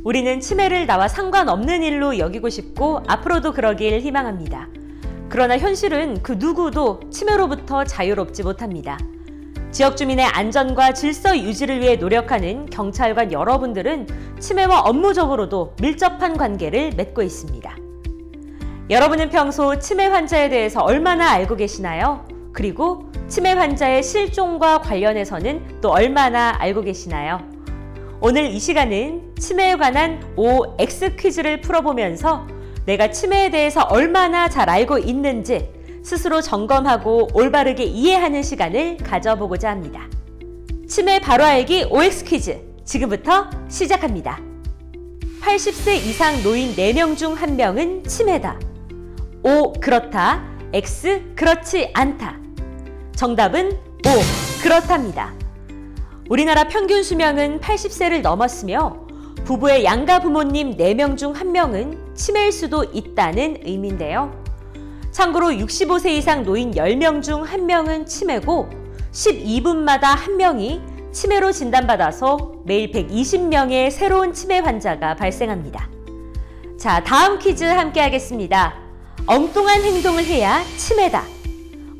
우리는 치매를 나와 상관없는 일로 여기고 싶고 앞으로도 그러길 희망합니다. 그러나 현실은 그 누구도 치매로부터 자유롭지 못합니다. 지역 주민의 안전과 질서 유지를 위해 노력하는 경찰관 여러분들은 치매와 업무적으로도 밀접한 관계를 맺고 있습니다. 여러분은 평소 치매 환자에 대해서 얼마나 알고 계시나요? 그리고 치매 환자의 실종과 관련해서는 또 얼마나 알고 계시나요? 오늘 이 시간은 치매에 관한 OX 퀴즈를 풀어보면서 내가 치매에 대해서 얼마나 잘 알고 있는지 스스로 점검하고 올바르게 이해하는 시간을 가져보고자 합니다. 치매 바로 알기 OX 퀴즈 지금부터 시작합니다. 80세 이상 노인 4명 중 1명은 치매다. O. 그렇다. X. 그렇지 않다. 정답은 O. 그렇답니다. 우리나라 평균 수명은 80세를 넘었으며 부부의 양가 부모님 4명 중 1명은 치매일 수도 있다는 의미인데요. 참고로 65세 이상 노인 10명 중 1명은 치매고 12분마다 1명이 치매로 진단받아서 매일 120명의 새로운 치매 환자가 발생합니다. 자, 다음 퀴즈 함께 하겠습니다. 엉뚱한 행동을 해야 치매다.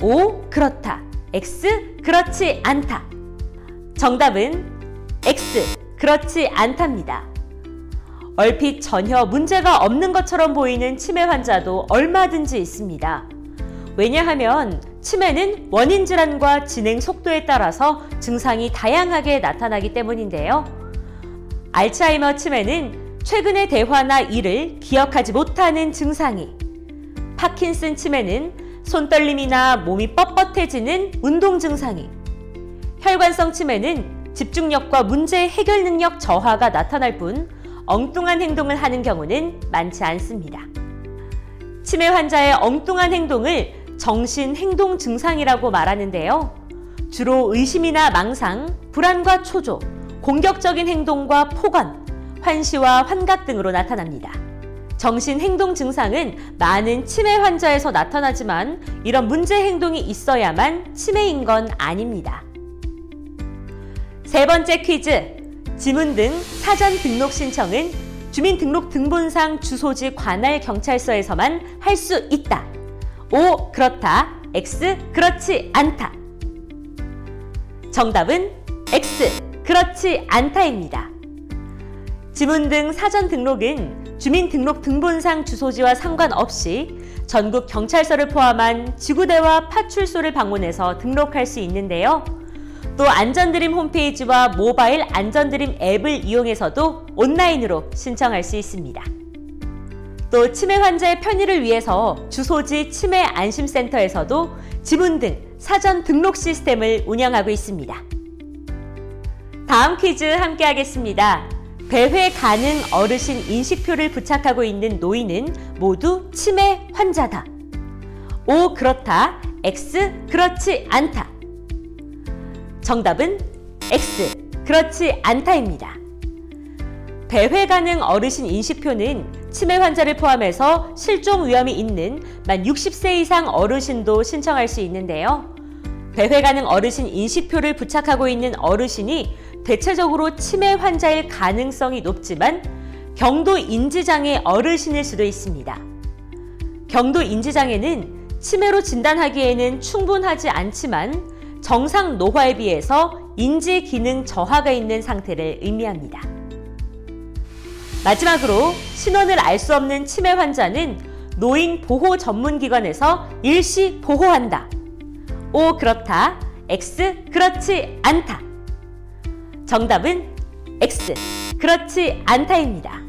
O. 그렇다. X. 그렇지 않다. 정답은 X. 그렇지 않답니다. 얼핏 전혀 문제가 없는 것처럼 보이는 치매 환자도 얼마든지 있습니다. 왜냐하면 치매는 원인 질환과 진행 속도에 따라서 증상이 다양하게 나타나기 때문인데요. 알츠하이머 치매는 최근의 대화나 일을 기억하지 못하는 증상이, 파킨슨 치매는 손떨림이나 몸이 뻣뻣해지는 운동 증상이, 혈관성 치매는 집중력과 문제 해결 능력 저하가 나타날 뿐 엉뚱한 행동을 하는 경우는 많지 않습니다. 치매 환자의 엉뚱한 행동을 정신행동 증상이라고 말하는데요. 주로 의심이나 망상, 불안과 초조, 공격적인 행동과 폭언, 환시와 환각 등으로 나타납니다. 정신행동 증상은 많은 치매 환자에서 나타나지만 이런 문제 행동이 있어야만 치매인 건 아닙니다. 세 번째 퀴즈. 지문 등 사전 등록 신청은 주민등록등본상 주소지 관할 경찰서에서만 할 수 있다. O. 그렇다. X. 그렇지 않다. 정답은 X. 그렇지 않다입니다. 지문 등 사전 등록은 주민등록등본상 주소지와 상관없이 전국 경찰서를 포함한 지구대와 파출소를 방문해서 등록할 수 있는데요. 또 안전드림 홈페이지와 모바일 안전드림 앱을 이용해서도 온라인으로 신청할 수 있습니다. 또 치매 환자의 편의를 위해서 주소지 치매 안심센터에서도 지문 등 사전 등록 시스템을 운영하고 있습니다. 다음 퀴즈 함께 하겠습니다. 배회 가능 어르신 인식표를 부착하고 있는 노인은 모두 치매 환자다. O. 그렇다. X. 그렇지 않다. 정답은 X. 그렇지 않다입니다. 배회 가능 어르신 인식표는 치매 환자를 포함해서 실종 위험이 있는 만 60세 이상 어르신도 신청할 수 있는데요. 배회 가능 어르신 인식표를 부착하고 있는 어르신이 대체적으로 치매 환자일 가능성이 높지만 경도 인지장애 어르신일 수도 있습니다. 경도 인지장애는 치매로 진단하기에는 충분하지 않지만 정상 노화에 비해서 인지 기능 저하가 있는 상태를 의미합니다. 마지막으로 신원을 알 수 없는 치매 환자는 노인 보호 전문기관에서 일시 보호한다. O. 그렇다. X. 그렇지 않다. 정답은 X. 그렇지 않다입니다.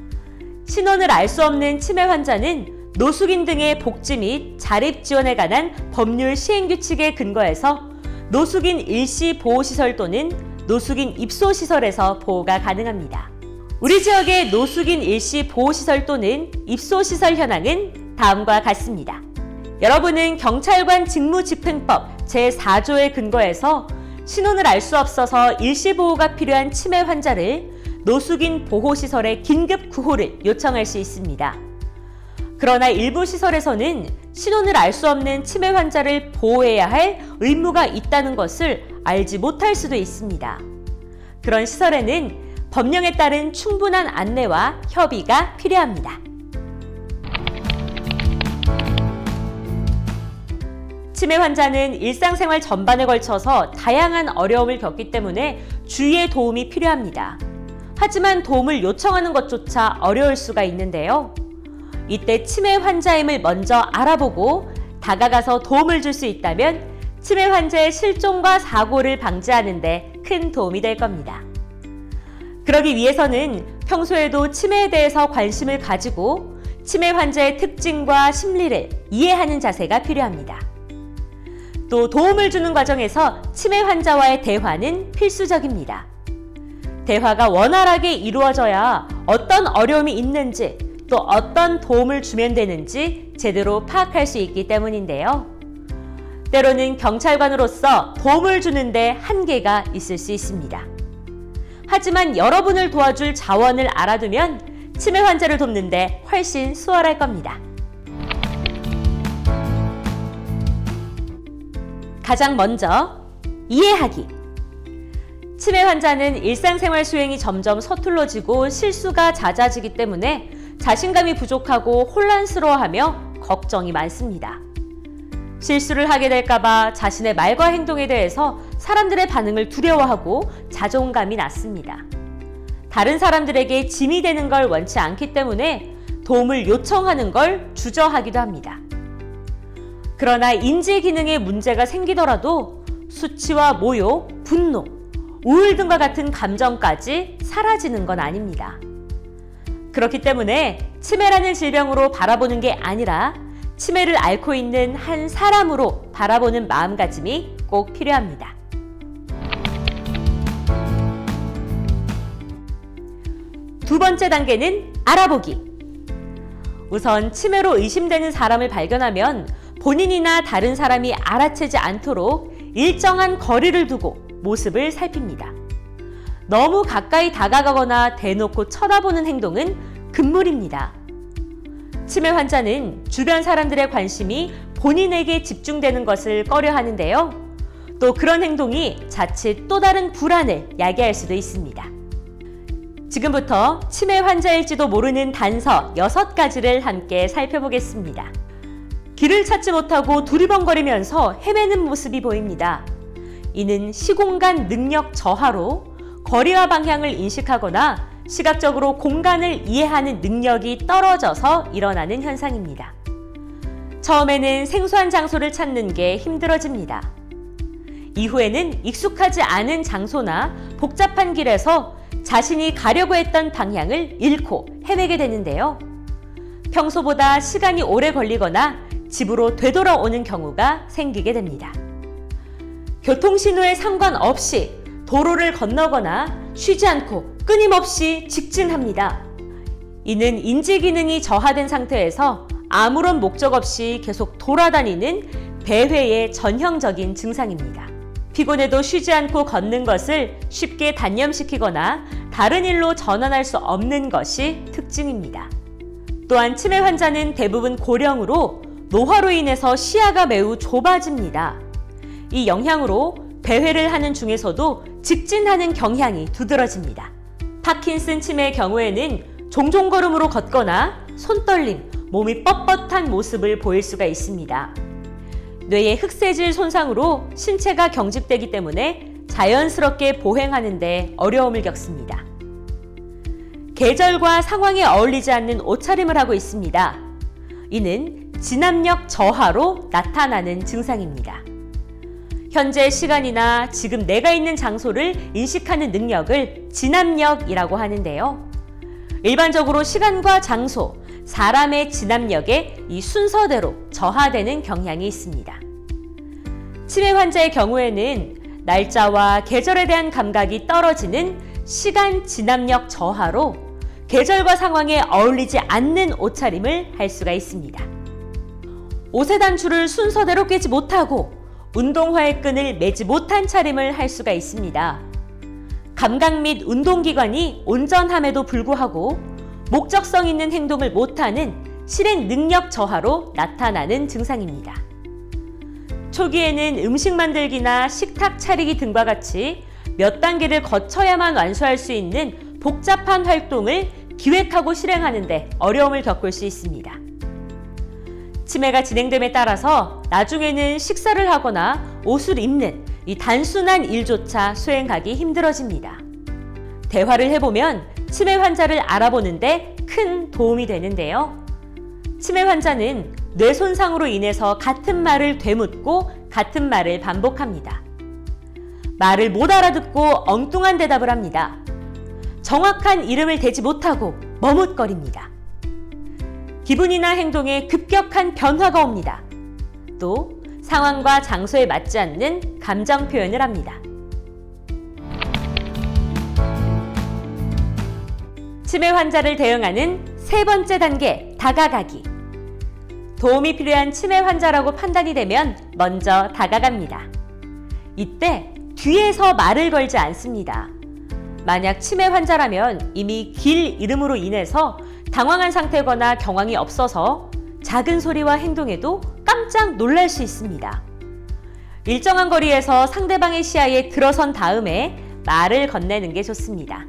신원을 알 수 없는 치매 환자는 노숙인 등의 복지 및 자립 지원에 관한 법률 시행규칙에 근거해서 노숙인 일시 보호시설 또는 노숙인 입소시설에서 보호가 가능합니다. 우리 지역의 노숙인 일시 보호시설 또는 입소시설 현황은 다음과 같습니다. 여러분은 경찰관 직무집행법 제4조에 근거해서 신원을 알 수 없어서 일시보호가 필요한 치매 환자를 노숙인 보호시설에 긴급 구호를 요청할 수 있습니다. 그러나 일부 시설에서는 신원을 알 수 없는 치매 환자를 보호해야 할 의무가 있다는 것을 알지 못할 수도 있습니다. 그런 시설에는 법령에 따른 충분한 안내와 협의가 필요합니다. 치매 환자는 일상생활 전반에 걸쳐서 다양한 어려움을 겪기 때문에 주위의 도움이 필요합니다. 하지만 도움을 요청하는 것조차 어려울 수가 있는데요. 이때 치매 환자임을 먼저 알아보고 다가가서 도움을 줄 수 있다면 치매 환자의 실종과 사고를 방지하는 데 큰 도움이 될 겁니다. 그러기 위해서는 평소에도 치매에 대해서 관심을 가지고 치매 환자의 특징과 심리를 이해하는 자세가 필요합니다. 또 도움을 주는 과정에서 치매 환자와의 대화는 필수적입니다. 대화가 원활하게 이루어져야 어떤 어려움이 있는지 또 어떤 도움을 주면 되는지 제대로 파악할 수 있기 때문인데요. 때로는 경찰관으로서 도움을 주는데 한계가 있을 수 있습니다. 하지만 여러분을 도와줄 자원을 알아두면 치매 환자를 돕는데 훨씬 수월할 겁니다. 가장 먼저 이해하기. 치매 환자는 일상생활 수행이 점점 서툴러지고 실수가 잦아지기 때문에 자신감이 부족하고 혼란스러워하며 걱정이 많습니다. 실수를 하게 될까봐 자신의 말과 행동에 대해서 사람들의 반응을 두려워하고 자존감이 낮습니다. 다른 사람들에게 짐이 되는 걸 원치 않기 때문에 도움을 요청하는 걸 주저하기도 합니다. 그러나 인지 기능에 문제가 생기더라도 수치와 모욕, 분노, 우울 등과 같은 감정까지 사라지는 건 아닙니다. 그렇기 때문에 치매라는 질병으로 바라보는 게 아니라 치매를 앓고 있는 한 사람으로 바라보는 마음가짐이 꼭 필요합니다. 두 번째 단계는 알아보기. 우선 치매로 의심되는 사람을 발견하면 본인이나 다른 사람이 알아채지 않도록 일정한 거리를 두고 모습을 살핍니다. 너무 가까이 다가가거나 대놓고 쳐다보는 행동은 금물입니다. 치매 환자는 주변 사람들의 관심이 본인에게 집중되는 것을 꺼려 하는데요. 또 그런 행동이 자칫 또 다른 불안을 야기할 수도 있습니다. 지금부터 치매 환자일지도 모르는 단서 6가지를 함께 살펴보겠습니다. 길을 찾지 못하고 두리번거리면서 헤매는 모습이 보입니다. 이는 시공간 능력 저하로 거리와 방향을 인식하거나 시각적으로 공간을 이해하는 능력이 떨어져서 일어나는 현상입니다. 처음에는 생소한 장소를 찾는 게 힘들어집니다. 이후에는 익숙하지 않은 장소나 복잡한 길에서 자신이 가려고 했던 방향을 잃고 헤매게 되는데요. 평소보다 시간이 오래 걸리거나 집으로 되돌아오는 경우가 생기게 됩니다. 교통신호에 상관없이 도로를 건너거나 쉬지 않고 끊임없이 직진합니다. 이는 인지기능이 저하된 상태에서 아무런 목적 없이 계속 돌아다니는 배회의 전형적인 증상입니다. 피곤해도 쉬지 않고 걷는 것을 쉽게 단념시키거나 다른 일로 전환할 수 없는 것이 특징입니다. 또한 치매 환자는 대부분 고령으로 노화로 인해서 시야가 매우 좁아집니다. 이 영향으로 배회를 하는 중에서도 직진하는 경향이 두드러집니다. 파킨슨 치매의 경우에는 종종 걸음으로 걷거나 손떨림, 몸이 뻣뻣한 모습을 보일 수가 있습니다. 뇌의 흑세질 손상으로 신체가 경직되기 때문에 자연스럽게 보행하는 데 어려움을 겪습니다. 계절과 상황에 어울리지 않는 옷차림을 하고 있습니다. 이는 진압력 저하로 나타나는 증상입니다. 현재 시간이나 지금 내가 있는 장소를 인식하는 능력을 진압력이라고 하는데요. 일반적으로 시간과 장소, 사람의 진압력에 이 순서대로 저하되는 경향이 있습니다. 치매 환자의 경우에는 날짜와 계절에 대한 감각이 떨어지는 시간 진압력 저하로 계절과 상황에 어울리지 않는 옷차림을 할 수가 있습니다. 옷의 단추를 순서대로 꿰지 못하고 운동화의 끈을 매지 못한 차림을 할 수가 있습니다. 감각 및 운동기관이 온전함에도 불구하고 목적성 있는 행동을 못하는 실행 능력 저하로 나타나는 증상입니다. 초기에는 음식 만들기나 식탁 차리기 등과 같이 몇 단계를 거쳐야만 완수할 수 있는 복잡한 활동을 기획하고 실행하는 데 어려움을 겪을 수 있습니다. 치매가 진행됨에 따라서 나중에는 식사를 하거나 옷을 입는 이 단순한 일조차 수행하기 힘들어집니다. 대화를 해보면 치매 환자를 알아보는 데 큰 도움이 되는데요. 치매 환자는 뇌 손상으로 인해서 같은 말을 되묻고 같은 말을 반복합니다. 말을 못 알아듣고 엉뚱한 대답을 합니다. 정확한 이름을 대지 못하고 머뭇거립니다. 기분이나 행동에 급격한 변화가 옵니다. 또 상황과 장소에 맞지 않는 감정 표현을 합니다. 치매 환자를 대응하는 세 번째 단계, 다가가기. 도움이 필요한 치매 환자라고 판단이 되면 먼저 다가갑니다. 이때 뒤에서 말을 걸지 않습니다. 만약 치매 환자라면 이미 길 잃음으로 인해서 당황한 상태거나 경황이 없어서 작은 소리와 행동에도 깜짝 놀랄 수 있습니다. 일정한 거리에서 상대방의 시야에 들어선 다음에 말을 건네는 게 좋습니다.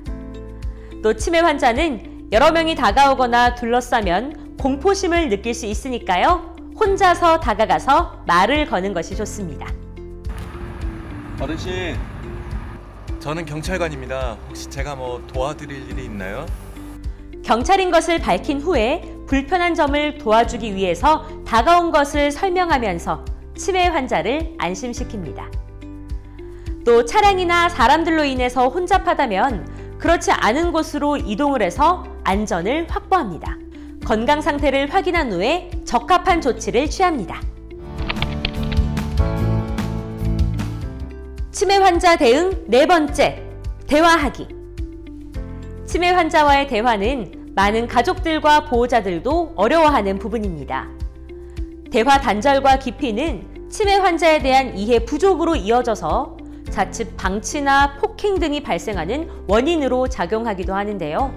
또 치매 환자는 여러 명이 다가오거나 둘러싸면 공포심을 느낄 수 있으니까요. 혼자서 다가가서 말을 거는 것이 좋습니다. 어르신, 저는 경찰관입니다. 혹시 제가 뭐 도와드릴 일이 있나요? 경찰인 것을 밝힌 후에 불편한 점을 도와주기 위해서 다가온 것을 설명하면서 치매 환자를 안심시킵니다. 또 차량이나 사람들로 인해서 혼잡하다면 그렇지 않은 곳으로 이동을 해서 안전을 확보합니다. 건강 상태를 확인한 후에 적합한 조치를 취합니다. 치매 환자 대응 네 번째, 대화하기. 치매 환자와의 대화는 많은 가족들과 보호자들도 어려워하는 부분입니다. 대화 단절과 깊이는 치매 환자에 대한 이해 부족으로 이어져서 자칫 방치나 폭행 등이 발생하는 원인으로 작용하기도 하는데요.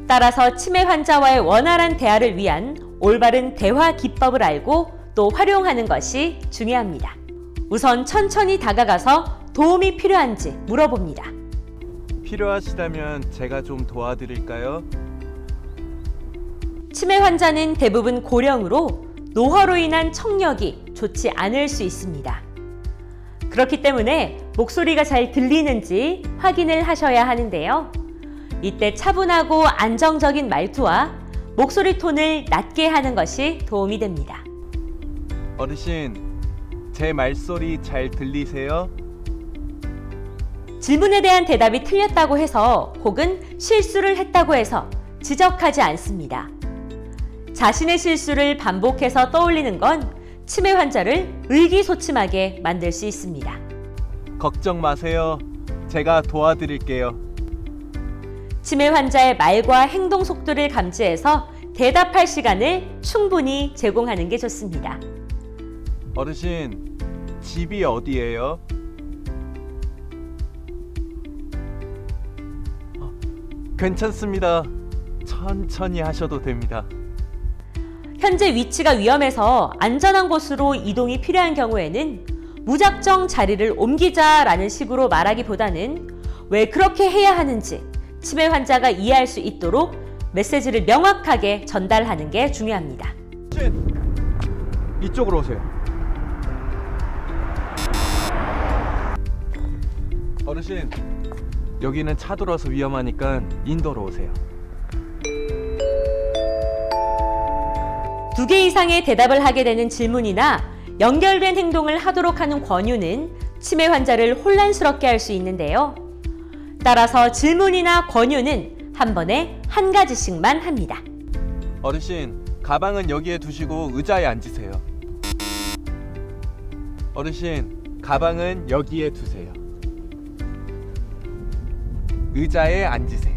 따라서 치매 환자와의 원활한 대화를 위한 올바른 대화 기법을 알고 또 활용하는 것이 중요합니다. 우선 천천히 다가가서 도움이 필요한지 물어봅니다. 필요하시다면 제가 좀 도와드릴까요? 치매 환자는 대부분 고령으로 노화로 인한 청력이 좋지 않을 수 있습니다. 그렇기 때문에 목소리가 잘 들리는지 확인을 하셔야 하는데요. 이때 차분하고 안정적인 말투와 목소리 톤을 낮게 하는 것이 도움이 됩니다. 어르신, 제 말소리 잘 들리세요? 질문에 대한 대답이 틀렸다고 해서 혹은 실수를 했다고 해서 지적하지 않습니다. 자신의 실수를 반복해서 떠올리는 건 치매 환자를 의기소침하게 만들 수 있습니다. 걱정 마세요. 제가 도와드릴게요. 치매 환자의 말과 행동 속도를 감지해서 대답할 시간을 충분히 제공하는 게 좋습니다. 어르신, 집이 어디예요? 괜찮습니다. 천천히 하셔도 됩니다. 현재 위치가 위험해서 안전한 곳으로 이동이 필요한 경우에는 무작정 자리를 옮기자라는 식으로 말하기보다는 왜 그렇게 해야 하는지 치매 환자가 이해할 수 있도록 메시지를 명확하게 전달하는 게 중요합니다. 이쪽으로 오세요. 어르신, 여기는 차 돌아서 위험하니까 인도로 오세요. 2개 이상의 대답을 하게 되는 질문이나 연결된 행동을 하도록 하는 권유는 치매 환자를 혼란스럽게 할 수 있는데요. 따라서 질문이나 권유는 한 번에 한 가지씩만 합니다. 어르신, 가방은 여기에 두시고 의자에 앉으세요. 어르신, 가방은 여기에 두세요. 의자에 앉으세요.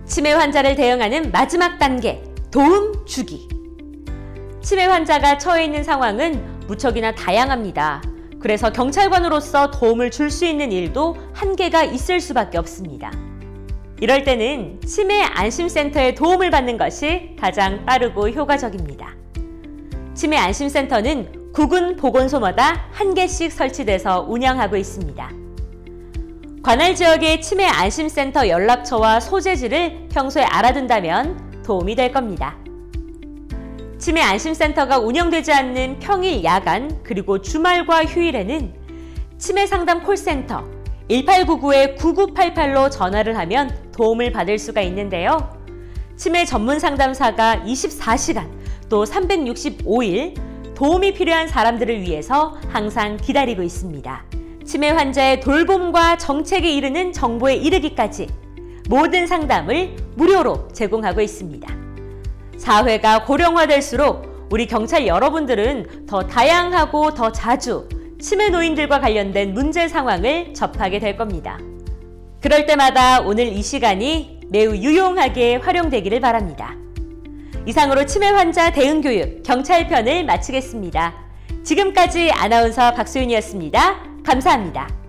치매 환자를 대응하는 마지막 단계, 도움 주기. 치매 환자가 처해 있는 상황은 무척이나 다양합니다. 그래서 경찰관으로서 도움을 줄 수 있는 일도 한계가 있을 수밖에 없습니다. 이럴 때는 치매 안심센터의 도움을 받는 것이 가장 빠르고 효과적입니다. 치매 안심센터는 구군 보건소마다 1개씩 설치돼서 운영하고 있습니다. 관할 지역의 치매 안심센터 연락처와 소재지를 평소에 알아둔다면 도움이 될 겁니다. 치매 안심센터가 운영되지 않는 평일, 야간, 그리고 주말과 휴일에는 치매 상담 콜센터 1899-9988로 전화를 하면 도움을 받을 수가 있는데요. 치매 전문 상담사가 24시간 또 365일 도움이 필요한 사람들을 위해서 항상 기다리고 있습니다. 치매 환자의 돌봄과 정책에 이르는 정보에 이르기까지 모든 상담을 무료로 제공하고 있습니다. 사회가 고령화될수록 우리 경찰 여러분들은 더 다양하고 더 자주 치매 노인들과 관련된 문제 상황을 접하게 될 겁니다. 그럴 때마다 오늘 이 시간이 매우 유용하게 활용되기를 바랍니다. 이상으로 치매 환자 대응 교육 경찰편을 마치겠습니다. 지금까지 아나운서 박소윤이었습니다. 감사합니다.